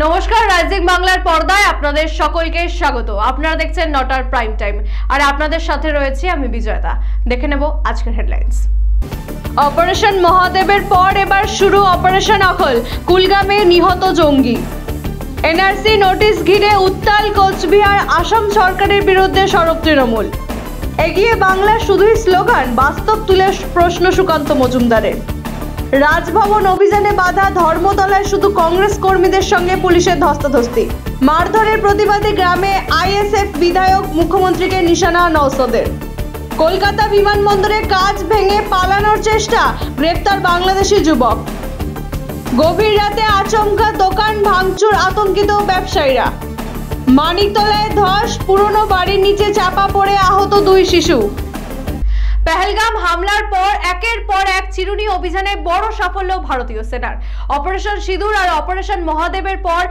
নমস্কার, রাইজিং বাংলার পর্দায় আপনাদের সকলকে স্বাগত। আপনারা দেখছেন নটার প্রাইম টাইম, আর আপনাদের সাথে রয়েছে আমি বিজয়তা। দেখে নেব আজকের হেডলাইন্স। অপারেশন মহাদেবের পর এবার শুরু অপারেশন অখল। কুলগামে নিহত জঙ্গি। এনআরসি নোটিশ ঘিরে উত্তাল কোচবিহার। আসাম সরকারের বিরুদ্ধে সরব তৃণমূল। এগিয়ে বাংলা শুধুই স্লোগান, বাস্তব তুলে প্রশ্ন সুকান্ত মজুমদারের। রাজভবন অভিযানে বাধা। ধর্মতলায় শুধু কংগ্রেস কর্মীদের সঙ্গে পুলিশের ধস্তাধস্তি। মারধরের প্রতিবাদে গ্রামে আইএসএফ বিধায়ক। মুখ্যমন্ত্রীকে নিশানা নওশাদের। কলকাতা বিমানবন্দরে কাঁচ ভেঙে পালানোর চেষ্টা। গ্রেপ্তার বাংলাদেশি যুবক। গভীর রাতে আচমকা দোকান ভাঙচুর। আতঙ্কিত ব্যবসায়ীরা। মানিকতলায় ধস। পুরনো বাড়ির নিচে চাপা পড়ে আহত 2 শিশু। পেহেলগাম হামলার পর একের পর এক চিরুনি অভিযানে বড় সাফল্য ভারতীয় সেনার। অপারেশন সিঁদুর আর অপারেশন মহাদেবের পর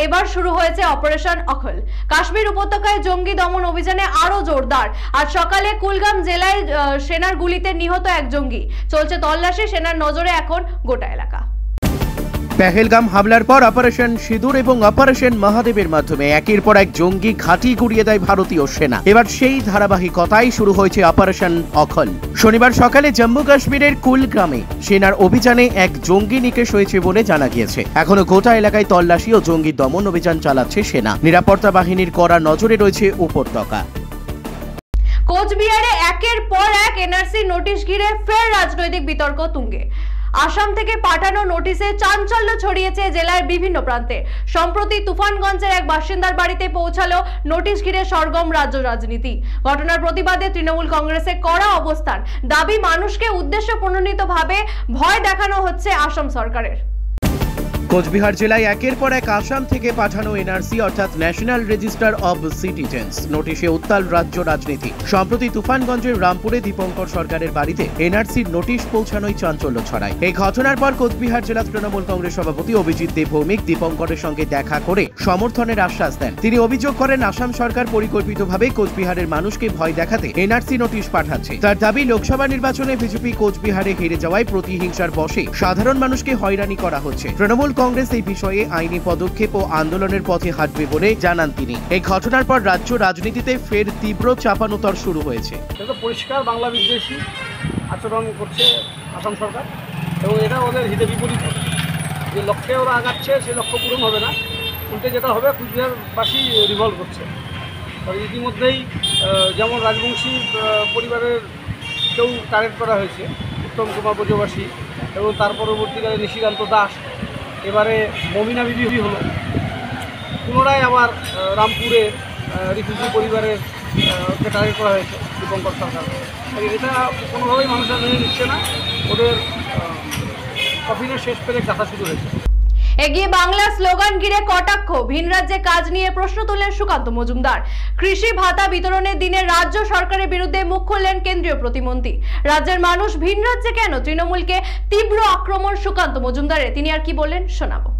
এবার শুরু হয়েছে অপারেশন অখল। কাশ্মীর উপত্যকায় জঙ্গি দমন অভিযানে আরো জোরদার। আজ সকালে কুলগাম জেলায় সেনার গুলিতে নিহত এক জঙ্গি। চলছে তল্লাশি। সেনার নজরে এখন গোটা এলাকা। পেহেলগাম হামলার পর অপারেশন সিঁদুর এবং অপারেশন মহাদেবের মাধ্যমে একের পর এক জঙ্গি ঘাঁটি গুড়িয়ে দেয় ভারতীয় সেনা। এবার সেই ধারাবাহিকতায় শুরু হয়েছে অপারেশন অখল। শনিবার সকালে জম্মু কাশ্মীরের কুলগ্রামে সেনার অভিযানে এক জঙ্গি নিকেশ হয়েছে বলে জানা গিয়েছে। এখনো গোটা এলাকায় তল্লাশি ও জঙ্গি দমন অভিযান চালাচ্ছে সেনা। নিরাপত্তা বাহিনীর কড়া নজরে রয়েছে উপত্যকা। কোচবিহারে একের পর এক এনআরসি নোটিশ ঘিরে ফের রাজনৈতিক বিতর্ক তুঙ্গে। আসাম থেকে পাঠানো নোটিশে চাঞ্চল্য ছড়িয়েছে জেলার বিভিন্ন প্রান্তে। সম্প্রতি তুফানগঞ্জের এক বাসিন্দার বাড়িতে পৌঁছালো নোটিশ ঘিরে সরগম রাজ্য রাজনীতি। ঘটনার প্রতিবাদে তৃণমূল কংগ্রেসের কড়া অবস্থান। দাবি, মানুষকে উদ্দেশ্য প্রণোদিতভাবে ভয় দেখানো হচ্ছে আসাম সরকারের। কোচবিহার জেলায় একের পর এক আসাম থেকে পাঠানো এনআরসি অর্থাৎ ন্যাশনাল রেজিস্টার অব সিটিজেন্স নোটিশে উত্তাল রাজ্য রাজনীতি। সম্প্রতি তুফানগঞ্জের রামপুরে দীপঙ্কর সরকারের বাড়িতে এনআরসির নোটিশ পৌঁছানোই চাঞ্চল্য ছড়ায়। এই ঘটনার পর কোচবিহার জেলা তৃণমূল কংগ্রেস সভাপতি অভিজিৎ দেব ভৌমিক দীপঙ্করের সঙ্গে দেখা করে সমর্থনের আশ্বাস দেন। তিনি অভিযোগ করেন, আসাম সরকার পরিকল্পিতভাবে কোচবিহারের মানুষকে ভয় দেখাতে এনআরসি নোটিশ পাঠাচ্ছে। তার দাবি, লোকসভা নির্বাচনে বিজেপি কোচবিহারে হেরে যাওয়ায় প্রতিহিংসার বশে সাধারণ মানুষকে হয়রানি করা হচ্ছে। তৃণমূল কংগ্রেস এই বিষয়ে আইনি পদক্ষেপ ও আন্দোলনের পথে হাঁটবে বলে জানান তিনি। এই ঘটনার পর রাজ্য রাজনীতিতে ফের তীব্র চাপানোতর শুরু হয়েছে। পরিষ্কার বাংলা বিদ্বেষী আচরণ করছে আসাম সরকার, এবং এটা ওদের হিতে বিপরীত হবে। যে লক্ষ্যে ওরা আগাচ্ছে সেই লক্ষ্য পূরণ হবে না, উল্টে যেটা হবে কুচবিহারবাসী রিভল্ট করছে। ইতিমধ্যেই যেমন রাজবংশী পরিবারের কেউ টার্গেট করা হয়েছে, উত্তম কুমার ব্রজবাসী, এবং তার পরবর্তীকালে নিশিকান্ত দাস, এবারে মমিনা বিবি হলো। পুনরায় আবার রামপুরের রিফিউজি পরিবারের টার্গেট করা হয়েছে দীপঙ্কর সরকার। এটা কোনোভাবেই মানুষরা মেনে নিচ্ছে না। ওদের কফিনের শেষ পেলে গাথা শুরু হয়েছে। এগিয়ে বাংলা স্লোগান ঘিরে কটাক্ষ। ভিন রাজ্যে কাজ নিয়ে প্রশ্ন তুললেন সুকান্ত মজুমদার। কৃষি ভাতা বিতরণের দিনে রাজ্য সরকারের বিরুদ্ধে মুখ খুললেন কেন্দ্রীয় প্রতিমন্ত্রী। রাজ্যের মানুষ ভিন রাজ্যে কেন তৃণমূলকে তীব্র আক্রমণ সুকান্ত মজুমদারের। তিনি আর কি বললেন শোনাবো।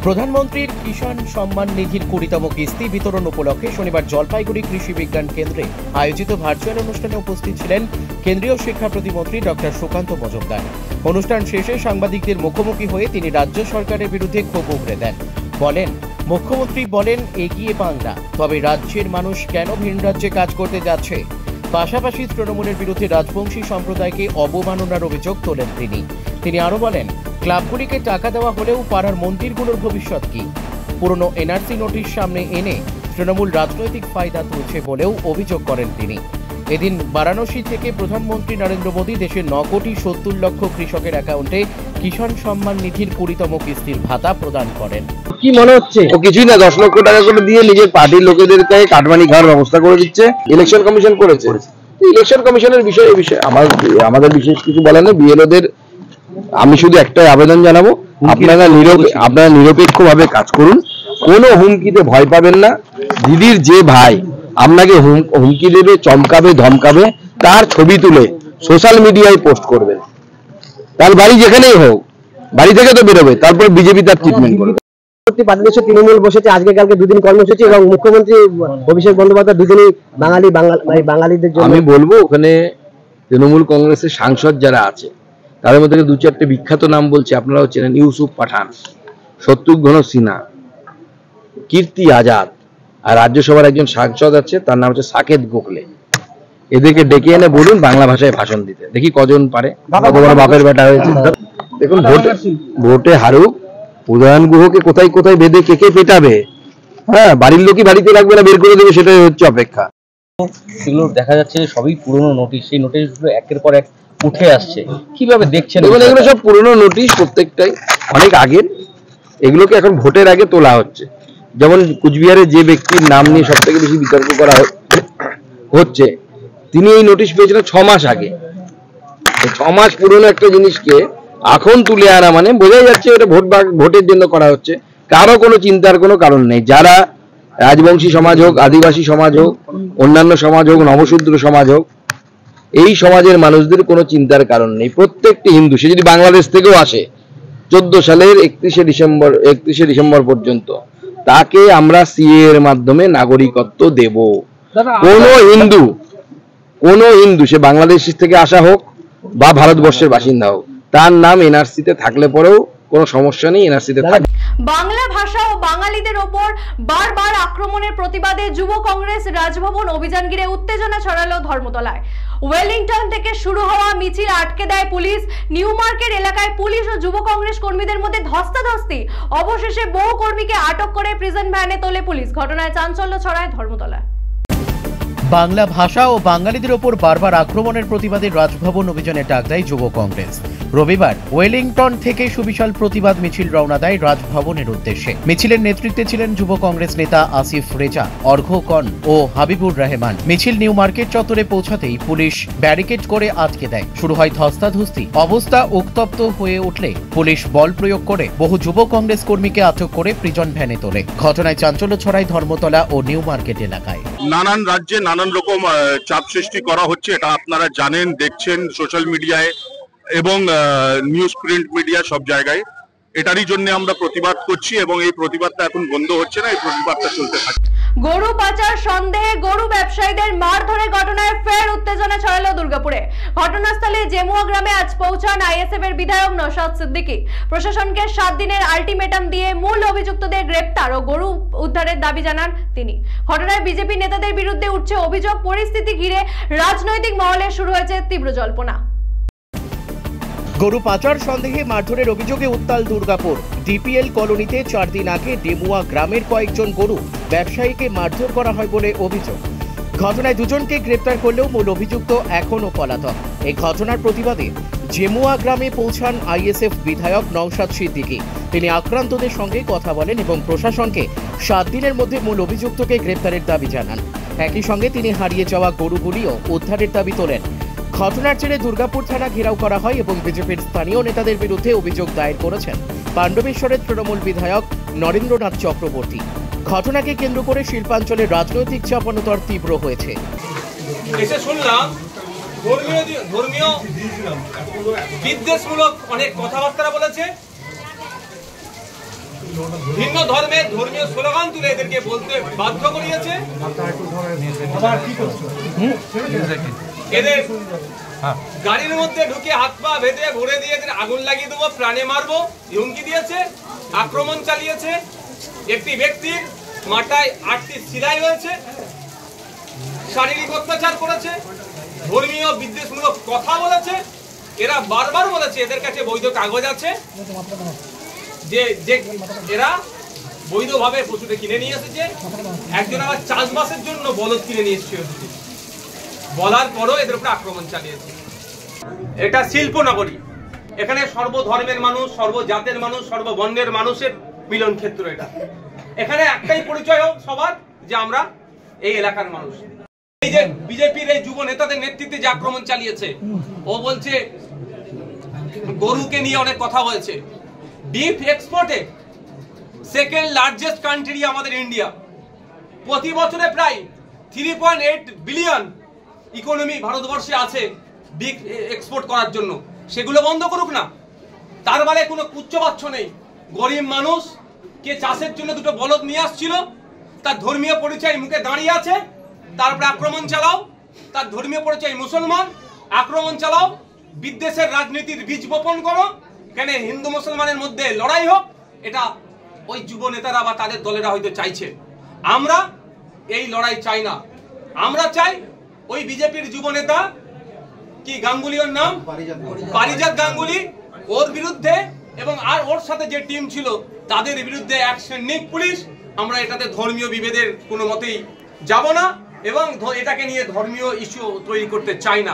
প্রধানমন্ত্রীর কিষাণ সম্মান নিধির 20তম কিস্তি বিতরণ উপলক্ষে শনিবার জলপাইগুড়ি কৃষি বিজ্ঞান কেন্দ্রে আয়োজিত ভার্চুয়াল অনুষ্ঠানে উপস্থিত ছিলেন কেন্দ্রীয় শিক্ষা প্রতিমন্ত্রী ডক্টর সুকান্ত মজুমদার। অনুষ্ঠান শেষে সাংবাদিকদের মুখোমুখি হয়ে তিনি রাজ্য সরকারের বিরুদ্ধে ক্ষোভ উগরে দেন। বলেন, মুখ্যমন্ত্রী বলেন এগিয়ে বাংলা, তবে রাজ্যের মানুষ কেন ভিন রাজ্যে কাজ করতে যাচ্ছে। পাশাপাশি তৃণমূলের বিরুদ্ধে রাজবংশী সম্প্রদায়কে অবমাননার অভিযোগ তোলেন তিনি আরো বলেন, ক্লাবগুলিকে টাকা দেওয়া হলেও পাড়ার মন্দিরগুলোর ভবিষ্যৎ কি। পুরনো এনআরসি নোটিশ সামনে এনে তৃণমূল রাজনৈতিক ফায়দা তুলছে বলেও অভিযোগ করেন তিনি। এদিন বারাণসী থেকে প্রধানমন্ত্রী নরেন্দ্র মোদী দেশের 9,70,00,000 কৃষকের অ্যাকাউন্টে কিষাণ সম্মান নিধির 20তম কিস্তির ভাতা প্রদান করেন। কি মনে হচ্ছে? ও কিছুই না, 10 লক্ষ টাকা করে দিয়ে নিজের পার্টির লোকেদেরকে কাটমানি খাওয়ার ব্যবস্থা করে দিচ্ছে। ইলেকশন কমিশন করেছে। ইলেকশন কমিশনের বিষয়ে আমাদের বিশেষ কিছু বলার নেই। বিএলওদের আমি শুধু একটাই আবেদন জানাবো, আপনারা নিরপেক্ষভাবে কাজ করুন, কোনো হুমকিতে ভয় পাবেন না। দিদির যে ভাই আপনাকে হুমকি দেবে, চমকাবে, ধমকাবে, তার ছবি তুলে সোশ্যাল মিডিয়ায় পোস্ট করবেন। তার বাড়ি যেখানেই হোক, বাড়ি থেকে তো বেরোবে, তারপর বিজেপি তার ট্রিটমেন্ট করবে। তৃণমূল বসেছে আজকে কালকে 2 দিন কর্মসূচি, এবং মুখ্যমন্ত্রী অভিষেক বন্দ্যোপাধ্যায় দুজনেই বাঙালিদের জন্য। আমি বলবো, ওখানে তৃণমূল কংগ্রেসের সাংসদ যারা আছে তাদের মধ্যে 2-4টে বিখ্যাত নাম বলছে, আপনারাও চেনেন। ইউসুফ পাঠান, শত্রুঘ্ন সিনহা, কীর্তি আজাদ, আর রাজ্যসভার একজন সাংসদ আছে, তার নাম হচ্ছে সাকেত গোখলে। এদেরকে ডেকে এনে বলুন বাংলা ভাষায় ভাষণ দিতে, দেখি কজন পারে। কত বড় বাপের বেটা হয়েছে। দেখুন, ভোটে হারুক, উদয়ন গুহকে কোথায় কোথায় বেঁধে কে কে পেটাবে, হ্যাঁ, বাড়ির লোকই বাড়িতে রাখবে না, বের করে দেবে, সেটাই হচ্ছে অপেক্ষা। সেগুলো দেখা যাচ্ছে সবই পুরনো নোটিশ, সেই নোটিশগুলো একের পর এক উঠে আসছে, কিভাবে দেখছেন? এগুলো সব পুরনো নোটিশ, প্রত্যেকটাই অনেক আগের। এগুলোকে এখন ভোটের আগে তোলা হচ্ছে। যেমন কুচবিহারে যে ব্যক্তির নাম নিয়ে সব থেকে বেশি বিতর্ক করা হচ্ছে, তিনি এই নোটিশ পেয়েছিলেন 6 মাস আগে। 6 মাস পুরনো একটা জিনিসকে এখন তুলে আনা মানে বোঝাই যাচ্ছে এটা ভোটের জন্য করা হচ্ছে। কারো কোনো চিন্তার কোনো কারণ নেই। যারা রাজবংশী সমাজ হোক, আদিবাসী সমাজ হোক, অন্যান্য সমাজ হোক, নবশূদ্র সমাজ হোক, এই সমাজের মানুষদের কোনো চিন্তার কারণ নেই। প্রত্যেকটি হিন্দু, সে যদি বাংলাদেশ থেকেও আসে, 14 সালের 31শে ডিসেম্বর পর্যন্ত তাকে আমরা সিএ এর মাধ্যমে নাগরিকত্ব দেব। কোনো হিন্দু সে বাংলাদেশ থেকে আসা হোক বা ভারতবর্ষের বাসিন্দা হোক, তার নাম এনআরসিতে থাকলে পরেও কোনো সমস্যা নেই, এনআরসিতে থাকবে। বাংলা ভাষা ও বাঙালিদের ওপর বারবার আক্রমণের প্রতিবাদে যুব কংগ্রেস রাজভবন অভিযান ঘিরে উত্তেজনা ছড়ালো ধর্মতলায়। ওয়েলিংটন থেকে শুরু হওয়া মিছিল আটকে দেয় পুলিশ। নিউ মার্কেট এলাকায় পুলিশ ও যুব কংগ্রেস কর্মীদের মধ্যে ধস্তাধস্তি। অবশেষে বহু কর্মীকে আটক করে প্রিজন ভ্যানে তোলে পুলিশ। ঘটনায় চাঞ্চল্য ছড়ায় ধর্মতলায়। বাংলা ভাষা ও বাঙালিদের ওপর বারবার আক্রমণের প্রতিবাদে রাজভবন অভিযানের ডাক দেয় যুব কংগ্রেস। রবিবার ওয়েলিংটন থেকে সুবিশাল প্রতিবাদ মিছিল রওনা দেয় রাজভবনের উদ্দেশ্যে। মিছিলের নেতৃত্বে ছিলেন যুব কংগ্রেস নেতা আসিফ রেজা, অর্ঘ্য কন ও হাবিবুর রহমান। মিছিল নিউ মার্কেট চত্বরে পৌঁছাতেই পুলিশ ব্যারিকেড করে আটকে দেয়। শুরু হয় ধস্তাধস্তি। অবস্থা উত্তপ্ত হয়ে উঠলে পুলিশ বল প্রয়োগ করে বহু যুব কংগ্রেস কর্মীকে আটক করে প্রিজন ভ্যানে তোলে। ঘটনায় চাঞ্চল্য ছড়ায় ধর্মতলা ও নিউ মার্কেট এলাকায়। নানান রাজ্যে নানান রকম চাপ সৃষ্টি করা হচ্ছে, এটা আপনারা জানেন, দেখছেন সোশ্যাল মিডিয়ায় এবং নিউজ প্রিন্ট মিডিয়া সব জায়গায়। এটারই জন্য আমরা প্রতিবাদ করছি এবং এই প্রতিবাদটা এখন বন্ধ হচ্ছে না, এই প্রতিবাদটা চলতে থাকবে। গরু পাচার সন্দেহে গরু ব্যবসায়ীদের মারধরের ঘটনায় ফের উত্তেজনা ছড়ালো দুর্গাপুরে। ঘটনাস্থলে জেমুয়া গ্রামে আজ পৌঁছান আইএসএফ এর বিধায়ক নওশাদ সিদ্দিকী। প্রশাসনকে 7 দিনের আলটিমেটাম দিয়ে মূল অভিযুক্তদের গ্রেপ্তার ও গরু উদ্ধারের দাবি জানান তিনি। ঘটনায় বিজেপি নেতাদের বিরুদ্ধে উঠছে অভিযোগ। পরিস্থিতি ঘিরে রাজনৈতিক মহলে শুরু হয়েছে তীব্র জল্পনা। গরু পাচার সন্দেহে মারধরের অভিযোগে উত্তাল দুর্গাপুর। ডিপিএল কলোনিতে 4 দিন আগে ডেমুয়া গ্রামের কয়েকজন গরু ব্যবসায়ীকে মারধর করা হয় বলে অভিযোগ। ঘটনায় 2 জনকে গ্রেপ্তার করলেও মূল অভিযুক্ত এখনও পলাতক। এই ঘটনার প্রতিবাদে জেমুয়া গ্রামে পৌঁছান আইএসএফ বিধায়ক নওশাদ সিদ্দিকী। তিনি আক্রান্তদের সঙ্গে কথা বলেন এবং প্রশাসনকে 7 দিনের মধ্যে মূল অভিযুক্তকে গ্রেপ্তারের দাবি জানান। একই সঙ্গে তিনি হারিয়ে যাওয়া গরুগুলিও উদ্ধারের দাবি তোলেন। ঘটনার জেরে দুর্গাপুর থানা ঘেরাও করা হয় এবং বিজেপির স্থানীয় নেতাদের বিরুদ্ধে অভিযোগ দায়ের করেছেন পাণ্ডবেশ্বরের তৃণমূল বিধায়ক নরেন্দ্রনাথ চক্রবর্তী। ঘটনাকে কেন্দ্র করে শিল্পাঞ্চলের রাজনৈতিক চাপানোতর তীব্র হয়েছে। এসে শুনলাম ধর্মীয় বিদ্বেষমূলক অনেক কথাবার্তা বলেছে, ভিন্ন ধর্মের ধর্মীয় স্লোগান তুলে এদেরকে বলতে বাধ্য করিয়েছে। এদের গাড়ির মধ্যে ঢুকে হাত পা বেঁধে ভরে দিয়ে এদের আগুন লাগিয়ে দেবো, প্রাণে মারবো হুমকি দিয়েছে, আক্রমণ চালিয়েছে। একটি ব্যক্তির মাথায় 8টি সেলাই হয়েছে, শারীরিক অত্যাচার করেছে, ধর্মীয় বিদ্বেষমূলক কথা বলেছে। এরা বারবার বলেছে এদের কাছে বৈধ কাগজ আছে, যে এরা বৈধভাবে পশুটা কিনে নিয়ে এসেছে। একজন আবার চাষবাসের জন্য বলদ কিনে নিয়ে এসেছে। বলার পরও এদের উপরে আক্রমণ চালিয়েছে। এটা শিল্প নগরী, এখানে সর্বধর্মের মানুষ, সর্বজাতের মানুষ, সর্ববর্ণের মানুষের মিলন ক্ষেত্র। এটা এখানে একটাই পরিচয় হোক সবার, যে আমরা এই এলাকার মানুষ। এই যে বিজেপির এই যুব নেতাদের নেতৃত্বে যে আক্রমণ চালিয়েছে, ও বলছে গরুকে নিয়ে অনেক কথা বলছে। বিফ এক্সপোর্টে সেকেন্ড লার্জেস্ট কান্ট্রি আমাদের ইন্ডিয়া। প্রতি বছরে প্রায় 3.8 বিলিয়ন ইকোনমি ভারতবর্ষে আছে বিফ এক্সপোর্ট করার জন্য। সেগুলো বন্ধ করুক না। তার মানে কোনো উচ্চবাচ্য নেই। গরিব মানুষ কে চাষের জন্য 2টো বলদ নিয়ে আসছিল, তার ধর্মীয় পরিচয় মুখে দাঁড়িয়ে আছে, তারপরে আক্রমণ চালাও। তার ধর্মীয় পরিচয় মুসলমান, আক্রমণ চালাও, বিদ্বেষের রাজনীতির বীজ বপন করো। কেন হিন্দু মুসলমানের মধ্যে লড়াই হোক, এটা ওই যুব নেতারা বা তাদের দলেরা হয়তো চাইছে। আমরা এই লড়াই চাই না। আমরা চাই ওই বিজেপির যুব নেতা কি গাঙ্গুলি, ওর নাম পারিজাত গাঙ্গুলি, ওর বিরুদ্ধে এবং আর ওর সাথে যে টিম ছিল তাদের বিরুদ্ধে অ্যাকশন নিক পুলিশ। আমরা এটাতে ধর্মীয় বিভেদের কোনো মতেই যাব না এবং এটাকে নিয়ে ধর্মীয় ইস্যু তৈরি করতে চাই না।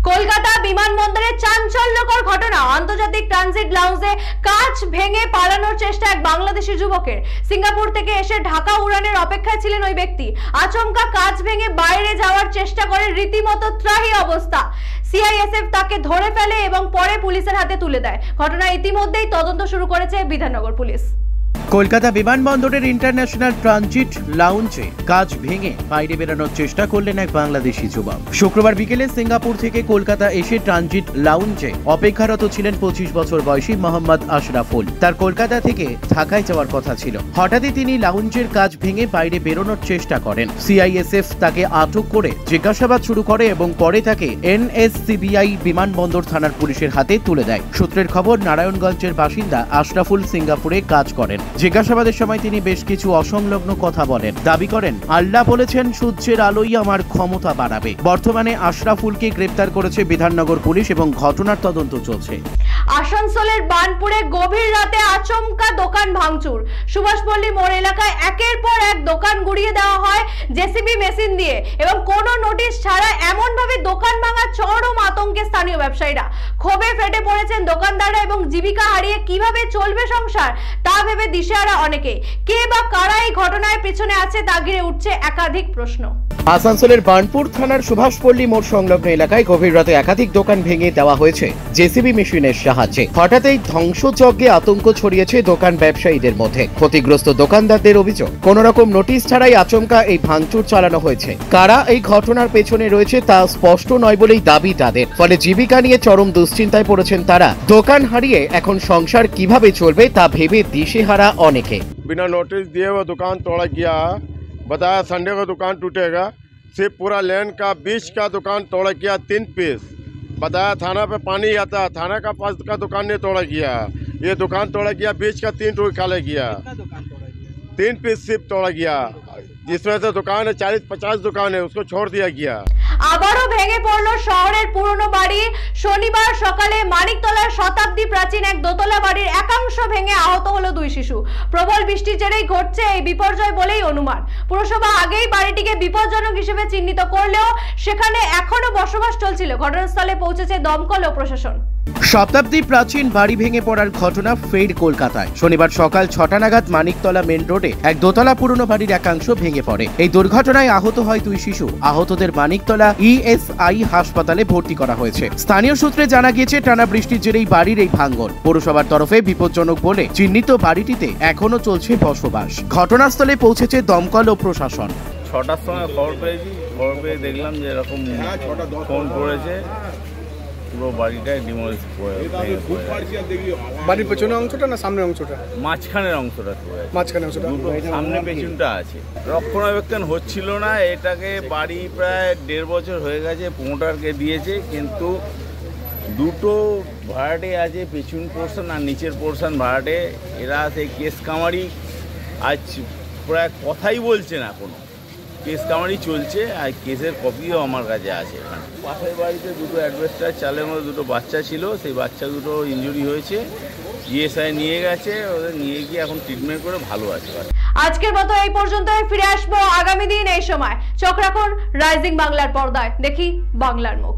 কলকাতা বিমানবন্দরে চাঞ্চল্যকর ঘটনা। আন্তর্জাতিক ট্রানজিট লাউঞ্জে কাঁচ ভেঙে পালানোর চেষ্টা এক বাংলাদেশি যুবকের। সিঙ্গাপুর থেকে এসে ঢাকা উড়ানের অপেক্ষায় ছিলেন ওই ব্যক্তি। আচমকা কাঁচ ভেঙে বাইরে যাওয়ার চেষ্টা করে, রীতিমতো ত্রাহি অবস্থা। সিআইএসএফ তাকে ধরে ফেলে এবং পরে পুলিশের হাতে তুলে দেয়। ঘটনা ইতিমধ্যেই তদন্ত শুরু করেছে বিধাননগর পুলিশ। কলকাতা বিমানবন্দরের ইন্টারন্যাশনাল ট্রানজিট লাউঞ্জে কাঁচ ভেঙে বাইরে বেরানোর চেষ্টা করলেন এক বাংলাদেশি যুবক। শুক্রবার বিকেলে সিঙ্গাপুর থেকে কলকাতা এসে ট্রানজিট লাউঞ্জে অপেক্ষারত ছিলেন 25 বছর বয়সী মোহাম্মদ আশরাফুল। তার কলকাতা থেকে ঢাকায় যাওয়ার কথা ছিল। হঠাৎই তিনি লাউঞ্জের কাঁচ ভেঙে বাইরে বেরোনোর চেষ্টা করেন। সিআইএসএফ তাকে আটক করে জিজ্ঞাসাবাদ শুরু করে এবং পরে তাকে এনএসসিবিআই বিমানবন্দর থানার পুলিশের হাতে তুলে দেয়। সূত্রের খবর, নারায়ণগঞ্জের বাসিন্দা আশরাফুল সিঙ্গাপুরে কাজ করেন। জিজ্ঞাসাবাদের সময় তিনি বেশ কিছু অসংলগ্ন কথা বলেন। দাবি করেন, আল্লাহ বলেছেন সূর্যের আলোই আমার ক্ষমতা বাড়াবে। বর্তমানে আশরাফুলকে গ্রেপ্তার করেছে বিধাননগর পুলিশ এবং ঘটনার তদন্ত চলছে। আসানসোলের বানপুরে গভীর রাতে আচমকা দোকান ভাঙচুর। সুভাষপল্লী মোড় এলাকায় একের পর এক দোকান গুড়িয়ে দেওয়া হয় জেসিবি মেশিন দিয়ে এবং কোনো নোটিশ ছাড়া। এমন ভাবে দোকান ভাঙা চরম আতঙ্কে স্থানীয় ব্যবসায়ীরা। ক্ষোভে ফেটে পড়েছেন দোকানদাররা এবং জীবিকা হারিয়ে কিভাবে চলবে সংসার তা ভেবে দিশেহারা অনেকে। কে বা কারা এই ঘটনার পিছনে আছে তা ঘিরে উঠছে একাধিক প্রশ্ন। আসানসোলের বার্নপুর থানার সুভাষপল্লী মোড় সংলগ্ন এলাকায় গভীর রাতে একাধিক দোকান ভেঙে দেওয়া হয়েছে জেসিবি মেশিনের সাহায্যে। হঠাৎই ধ্বংসযজ্ঞে আতঙ্ক ছড়িয়েছে দোকান ব্যবসায়ীদের মধ্যে। ক্ষতিগ্রস্ত দোকানদারদের অভিযোগ, কোন রকম নোটিশ ছাড়াই আচমকা এই ভাঙচুর চালানো হয়েছে। কারা এই ঘটনার পেছনে রয়েছে তা স্পষ্ট নয় বলেই দাবি তাদের। ফলে জীবিকা নিয়ে চরম দুশ্চিন্তায় পড়েছেন তারা। দোকান হারিয়ে এখন সংসার কিভাবে চলবে তা ভেবে দিশেহারা অনেকে। बिना नोटिस दिए वो दुकान तोड़ा गया, बताया संडे को दुकान टूटेगा। सिर्फ पूरा लेन का बीच का दुकान तोड़ा गया 3 पीस। बताया थाना पे पानी आता, थाना का पास का दुकान नहीं तोड़ा गया। ये दुकान तोड़ा गया, बीच का 3 टूट खाले गया। 3 पीस सिर्फ तोड़ा गया, जिसमें से दुकान है 40-50 दुकान है, उसको छोड़ दिया गया। আবারও ভেঙে পড়ল শহরের পুরনো বাড়ি। শনিবার সকালে মানিকতলার শতাব্দী প্রাচীন এক দোতলা বাড়ির একাংশ ভেঙে আহত হলো 2 শিশু। প্রবল বৃষ্টির জেরেই ঘটছে এই বিপর্যয় বলেই অনুমান। পুরসভা আগেই বাড়িটিকে বিপজ্জনক হিসেবে চিহ্নিত করলেও সেখানে এখনো বসবাস চলছিল। ঘটনাস্থলে পৌঁছেছে দমকল ও প্রশাসন। শতাব্দী প্রাচীন বাড়ি ভেঙে পড়ার ঘটনা ফের কলকাতায়। শনিবার সকাল 6টা নাগাদ মানিকতলা মেন রোডে এক দোতলা পুরনো বাড়ির একাংশ ভেঙে পড়ে। এই দুর্ঘটনায় আহত হয় 2 শিশু। আহতদের মানিকতলা ইএসআই হাসপাতালে ভর্তি করা হয়েছে। স্থানীয় সূত্রে জানা গিয়েছে, টানা বৃষ্টির জেরেই বাড়ির এই ভাঙন। পৌরসভার তরফে বিপজ্জনক বলে চিহ্নিত বাড়িটিতে এখনো চলছে বসবাস। ঘটনাস্থলে পৌঁছেছে দমকল ও প্রশাসন। 6টার সময় খবর পেয়েছি, খবর পেয়ে দেখলাম যে এরকম ফোন করেছে, পুরো বাড়িটাই ডিমোলিশ করে। বাড়ির পেছনের অংশটা না সামনের অংশটা? মাঝখানের অংশটা, মাঝখানের অংশটা, সামনে পেছনটা আছে। রক্ষণাবেক্ষণ হচ্ছিল না। এটাকে বাড়ি প্রায় 1.5 বছর হয়ে গেছে, প্রমোটারকে দিয়েছে, কিন্তু দুটো ভাড়াটে আছে, পেছন পোর্শন আর নিচের পোর্শন ভাড়াটে। এরা সেই কেস কামারি আজ প্রায় কথাই বলছে না, কোনো কেস কামারি চলছে। আর কেসের কপিও আমার কাছে আছে। এখানে পাশের বাড়িতে দুটো অ্যাডভেস্টার চালের মধ্যে দুটো বাচ্চা ছিল, সেই বাচ্চা দুটো ইনজুরি হয়েছে। ইএসআই নিয়ে গেছে, ওদের নিয়ে গিয়ে এখন ট্রিটমেন্ট করে ভালো আছে। আজকের মতো এই পর্যন্তই। ফিরে আসবো আগামী দিন এই সময়। চোখ রাখুন রাইজিং বাংলার পর্দায়। দেখি বাংলার মুখ।